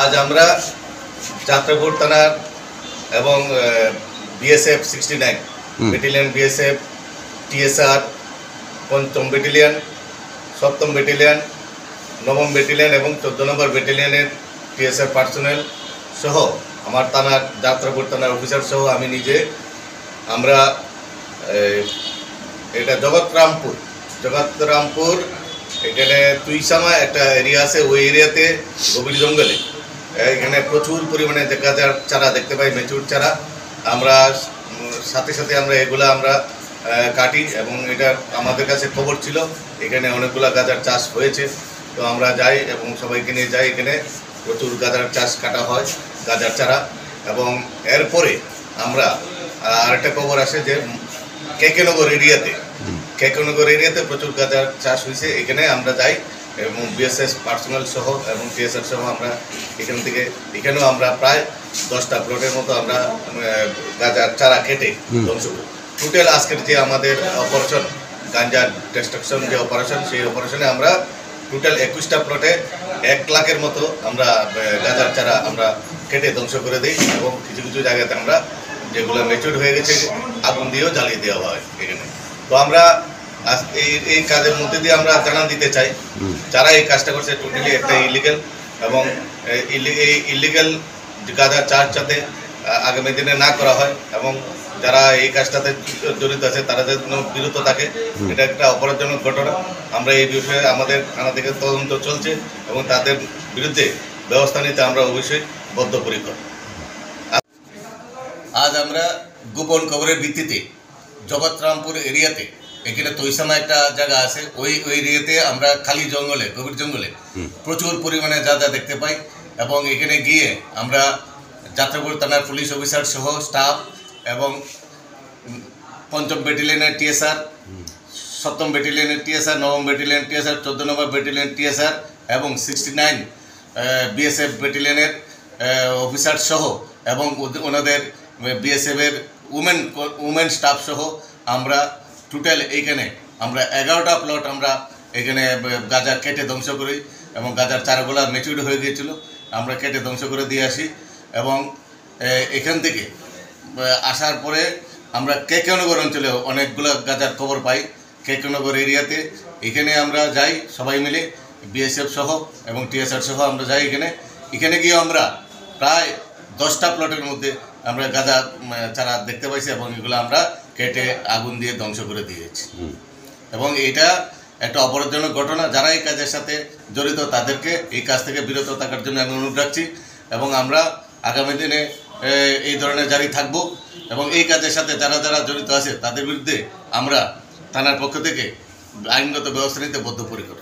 আজ আমরা যাত্রাপুর থানার এবং বিএসএফ 69 ব্যাটালিয়ন, বিএসএফ, টিএসআর, ৫ম ব্যাটালিয়ন, ৭ম ব্যাটালিয়ন, ৯ম ব্যাটালিয়ন এবং ১৪ নম্বর ব্যাটালিয়নের টিএসআর পার্সোনেল সহ আমার থানার যাত্রাপুর থানার অফিসার সহ আমি নিজে আমরা এটা জগৎরামপুর এখানে তুইসামা একটা এরিয়া আছে, ওই এরিয়াতে গভীর জঙ্গলে এখানে প্রচুর পরিমাণে গাঁজার চারা দেখতে পাই, মেচুর চারা। আমরা সাথে সাথে আমরা এগুলা আমরা কাটি এবং এটা আমাদের কাছে খবর ছিল এখানে অনেকগুলো গাঁজার চাষ হয়েছে। তো আমরা যাই এবং সবাইকে নিয়ে যাই, এখানে প্রচুর গাঁজার চাষ কাটা হয়, গাঁজার চারা। এবং এরপরে আমরা আরেকটা খবর আসে যে কেকেনগর এরিয়াতে প্রচুর গাঁজার চাষ হয়েছে। এখানে আমরা যাই এবং বিএসএস পার্সোনাল সহ এবং টিএসআর সহ আমরা এখানেও আমরা প্রায় 10টা প্লটের মতো আমরা গাঁজার চারা কেটে ধ্বংস করি। টোটাল আজকের যে আমাদের অপারেশন গাঁজা ডিস্ট্রাকশন যে অপারেশন, সেই অপারেশনে আমরা টোটাল 21টা প্লটে 1 লাখের মতো আমরা গাঁজার চারা আমরা কেটে ধ্বংস করে দিই এবং কিছু কিছু জায়গাতে আমরা যেগুলো ম্যাচিউর হয়ে গেছে আগুন দিয়েও জ্বালিয়ে দেওয়া হয় এখানে। তো আমরা এই কাজের মধ্যে দিয়ে আমরা জানান দিতে চাই যারা এই কাজটা করছে টোটালি একটা ইলিগাল এবং এই ইলিগাল গাঁজার চাষ যাতে আগামী দিনে না করা হয় এবং যারা এই কাজটাতে জড়িত আছে তারা যেন বিরত থাকে। এটা একটা অপরাধজনক ঘটনা। আমরা এই বিষয়ে আমাদের থানা থেকে তদন্ত চলছে এবং তাদের বিরুদ্ধে ব্যবস্থা নিতে আমরা অবশ্যই বদ্ধপরিকর। আজ আমরা গোপন খবরের ভিত্তিতে জগৎরামপুর এরিয়াতে এখানে তৈসামা একটা জায়গা আছে, ওই এরিয়াতে আমরা খালি জঙ্গলে, গভীর জঙ্গলে প্রচুর পরিমাণে গাঁজা দেখতে পাই এবং এখানে গিয়ে আমরা যাত্রাপুর থানার পুলিশ অফিসার সহ স্টাফ এবং ৫ম ব্যাটালিয়নের টিএসআর, ৭ম ব্যাটালিয়নের টিএসআর, ৯ম ব্যাটালিয়ন টিএসআর, ১৪ নম্বর ব্যাটালিয়ন টিএসআর এবং 69 বিএসএফ ব্যাটালিয়নের অফিসার সহ এবং ওনাদের বিএসএফের উমেন স্টাফ সহ আমরা টোটাল এইখানে আমরা 11টা প্লট আমরা এখানে গাঁজা কেটে ধ্বংস করি এবং গাঁজার চারাগুলো ম্যাচিউর হয়ে গিয়েছিল, আমরা কেটে ধ্বংস করে দিয়ে আসি। এবং এখান থেকে আসার পরে আমরা কেকেনগর অঞ্চলে অনেকগুলো গাঁজার খবর পাই। কেকেনগর এরিয়াতে এখানে আমরা যাই সবাই মিলে, বিএসএফ সহ এবং টিএসআর সহ আমরা যাই এখানে গিয়ে আমরা প্রায় 10টা প্লটের মধ্যে আমরা গাঁজা চারা দেখতে পাইছি এবং এগুলো আমরা কেটে আগুন দিয়ে ধ্বংস করে দিয়েছি। এবং এটা একটা অপরাধজনক ঘটনা। যারা এই কাজের সাথে জড়িত তাদেরকে এই কাজ থেকে বিরত থাকার জন্য আমি অনুরোধ রাখছি এবং আমরা আগামী দিনে এই ধরনের জারি থাকব এবং এই কাজের সাথে যারা যারা জড়িত আছে তাদের বিরুদ্ধে আমরা থানার পক্ষ থেকে আইনগত ব্যবস্থা নিতে বদ্ধপরিকর।